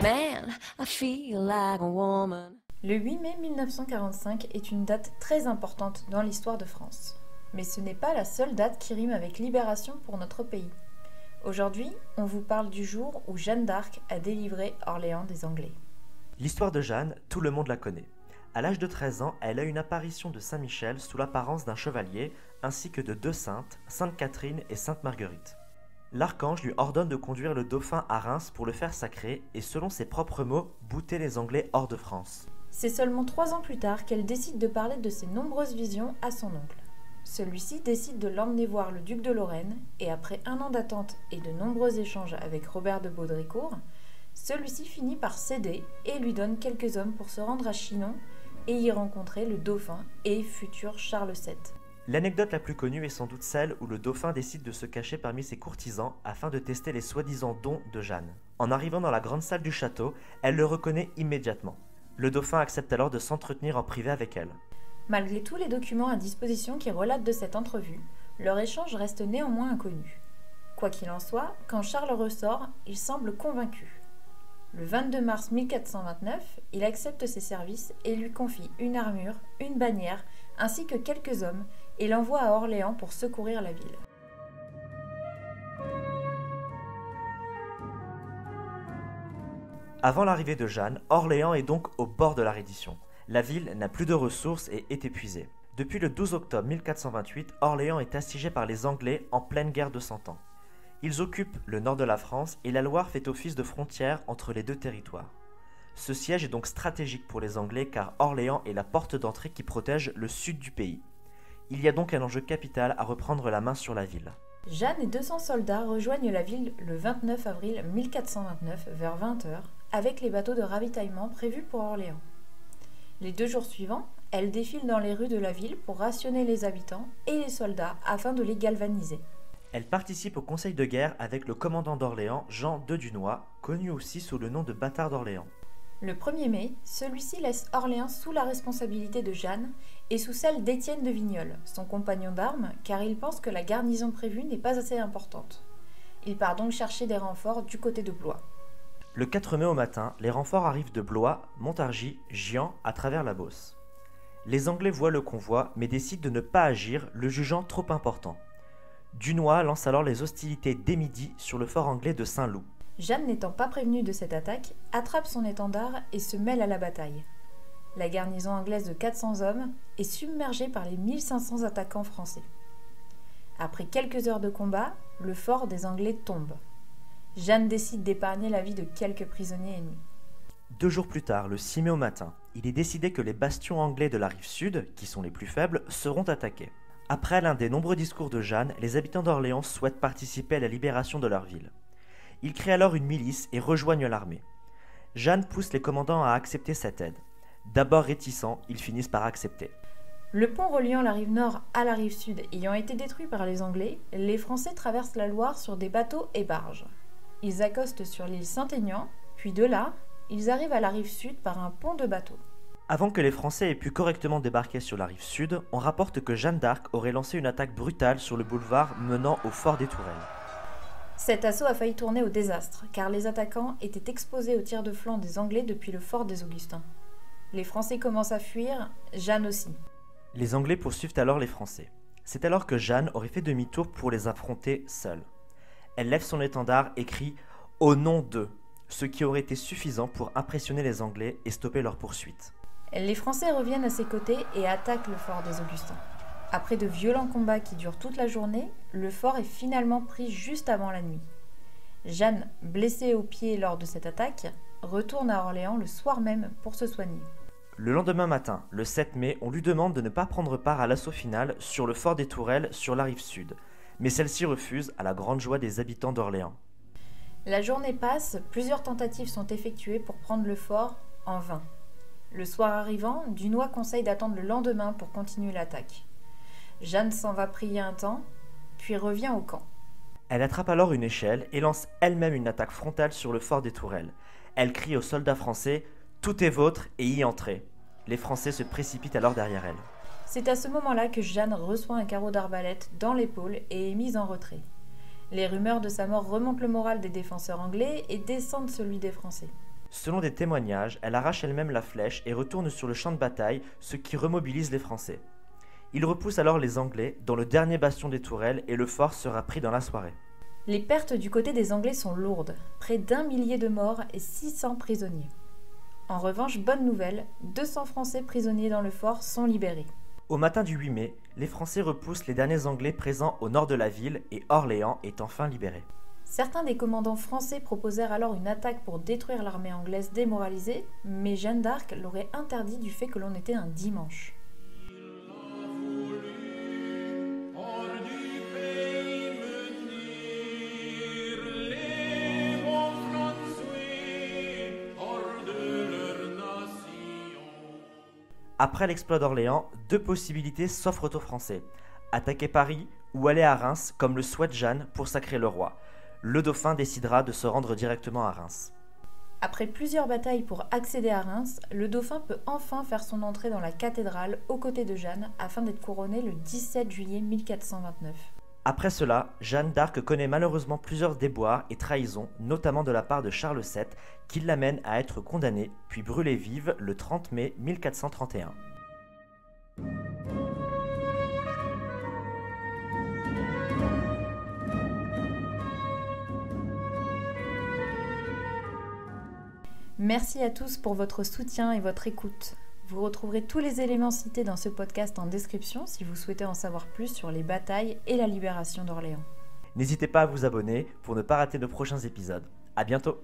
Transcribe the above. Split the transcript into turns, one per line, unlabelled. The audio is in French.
Man, I feel like a woman.
Le 8 mai 1945 est une date très importante dans l'histoire de France. Mais ce n'est pas la seule date qui rime avec libération pour notre pays. Aujourd'hui, on vous parle du jour où Jeanne d'Arc a délivré Orléans des Anglais.
L'histoire de Jeanne, tout le monde la connaît. À l'âge de 13 ans, elle a une apparition de Saint-Michel sous l'apparence d'un chevalier, ainsi que de deux saintes, Sainte Catherine et Sainte Marguerite. L'archange lui ordonne de conduire le dauphin à Reims pour le faire sacrer et, selon ses propres mots, bouter les Anglais hors de France.
C'est seulement 3 ans plus tard qu'elle décide de parler de ses nombreuses visions à son oncle. Celui-ci décide de l'emmener voir le duc de Lorraine et après 1 an d'attente et de nombreux échanges avec Robert de Baudricourt, celui-ci finit par céder et lui donne quelques hommes pour se rendre à Chinon et y rencontrer le dauphin et futur Charles VII.
L'anecdote la plus connue est sans doute celle où le dauphin décide de se cacher parmi ses courtisans afin de tester les soi-disant dons de Jeanne. En arrivant dans la grande salle du château, elle le reconnaît immédiatement. Le dauphin accepte alors de s'entretenir en privé avec elle.
Malgré tous les documents à disposition qui relatent de cette entrevue, leur échange reste néanmoins inconnu. Quoi qu'il en soit, quand Charles ressort, il semble convaincu. Le 22 mars 1429, il accepte ses services et lui confie une armure, une bannière, ainsi que quelques hommes, et l'envoie à Orléans pour secourir la ville.
Avant l'arrivée de Jeanne, Orléans est donc au bord de la reddition. La ville n'a plus de ressources et est épuisée. Depuis le 12 octobre 1428, Orléans est assiégée par les Anglais en pleine guerre de 100 ans. Ils occupent le nord de la France et la Loire fait office de frontière entre les deux territoires. Ce siège est donc stratégique pour les Anglais car Orléans est la porte d'entrée qui protège le sud du pays. Il y a donc un enjeu capital à reprendre la main sur la ville.
Jeanne et 200 soldats rejoignent la ville le 29 avril 1429 vers 20h avec les bateaux de ravitaillement prévus pour Orléans. Les 2 jours suivants, elle défile dans les rues de la ville pour rationner les habitants et les soldats afin de les galvaniser.
Elle participe au conseil de guerre avec le commandant d'Orléans, Jean de Dunois, connu aussi sous le nom de bâtard d'Orléans.
Le 1er mai, celui-ci laisse Orléans sous la responsabilité de Jeanne et sous celle d'Étienne de Vignoles, son compagnon d'armes, car il pense que la garnison prévue n'est pas assez importante. Il part donc chercher des renforts du côté de Blois.
Le 4 mai au matin, les renforts arrivent de Blois, Montargis, Gien, à travers la Beauce. Les Anglais voient le convoi, mais décident de ne pas agir, le jugeant trop important. Dunois lance alors les hostilités dès midi sur le fort anglais de Saint-Loup.
Jeanne, n'étant pas prévenue de cette attaque, attrape son étendard et se mêle à la bataille. La garnison anglaise de 400 hommes est submergée par les 1500 attaquants français. Après quelques heures de combat, le fort des Anglais tombe. Jeanne décide d'épargner la vie de quelques prisonniers ennemis.
2 jours plus tard, le 6 mai au matin, il est décidé que les bastions anglais de la rive sud, qui sont les plus faibles, seront attaqués. Après l'un des nombreux discours de Jeanne, les habitants d'Orléans souhaitent participer à la libération de leur ville. Ils créent alors une milice et rejoignent l'armée. Jeanne pousse les commandants à accepter cette aide. D'abord réticents, ils finissent par accepter.
Le pont reliant la rive nord à la rive sud ayant été détruit par les Anglais, les Français traversent la Loire sur des bateaux et barges. Ils accostent sur l'île Saint-Aignan, puis de là, ils arrivent à la rive sud par un pont de bateaux.
Avant que les Français aient pu correctement débarquer sur la rive sud, on rapporte que Jeanne d'Arc aurait lancé une attaque brutale sur le boulevard menant au fort des Tourelles.
Cet assaut a failli tourner au désastre, car les attaquants étaient exposés aux tirs de flanc des Anglais depuis le fort des Augustins. Les Français commencent à fuir, Jeanne aussi.
Les Anglais poursuivent alors les Français. C'est alors que Jeanne aurait fait demi-tour pour les affronter seule. Elle lève son étendard et crie « Au nom d'eux », ce qui aurait été suffisant pour impressionner les Anglais et stopper leur poursuite.
Les Français reviennent à ses côtés et attaquent le fort des Augustins. Après de violents combats qui durent toute la journée, le fort est finalement pris juste avant la nuit. Jeanne, blessée au pied lors de cette attaque, retourne à Orléans le soir même pour se soigner.
Le lendemain matin, le 7 mai, on lui demande de ne pas prendre part à l'assaut final sur le fort des Tourelles sur la rive sud, mais celle-ci refuse à la grande joie des habitants d'Orléans.
La journée passe, plusieurs tentatives sont effectuées pour prendre le fort, en vain. Le soir arrivant, Dunois conseille d'attendre le lendemain pour continuer l'attaque. Jeanne s'en va prier un temps, puis revient au camp.
Elle attrape alors une échelle et lance elle-même une attaque frontale sur le fort des Tourelles. Elle crie aux soldats français « Tout est vôtre et y entrez ». Les Français se précipitent alors derrière elle.
C'est à ce moment-là que Jeanne reçoit un carreau d'arbalète dans l'épaule et est mise en retrait. Les rumeurs de sa mort remontent le moral des défenseurs anglais et descendent celui des Français.
Selon des témoignages, elle arrache elle-même la flèche et retourne sur le champ de bataille, ce qui remobilise les Français. Ils repoussent alors les Anglais dans le dernier bastion des tourelles et le fort sera pris dans la soirée.
Les pertes du côté des Anglais sont lourdes, près d'1 millier de morts et 600 prisonniers. En revanche, bonne nouvelle, 200 Français prisonniers dans le fort sont libérés.
Au matin du 8 mai, les Français repoussent les derniers Anglais présents au nord de la ville et Orléans est enfin libéré.
Certains des commandants français proposèrent alors une attaque pour détruire l'armée anglaise démoralisée, mais Jeanne d'Arc l'aurait interdit du fait que l'on était un dimanche.
Après l'exploit d'Orléans, deux possibilités s'offrent aux Français. Attaquer Paris ou aller à Reims comme le souhaite Jeanne pour sacrer le roi. Le dauphin décidera de se rendre directement à Reims.
Après plusieurs batailles pour accéder à Reims, le dauphin peut enfin faire son entrée dans la cathédrale aux côtés de Jeanne afin d'être couronné le 17 juillet 1429.
Après cela, Jeanne d'Arc connaît malheureusement plusieurs déboires et trahisons, notamment de la part de Charles VII, qui l'amène à être condamnée puis brûlée vive le 30 mai 1431.
Merci à tous pour votre soutien et votre écoute. Vous retrouverez tous les éléments cités dans ce podcast en description si vous souhaitez en savoir plus sur les batailles et la libération d'Orléans.
N'hésitez pas à vous abonner pour ne pas rater de prochains épisodes. À bientôt!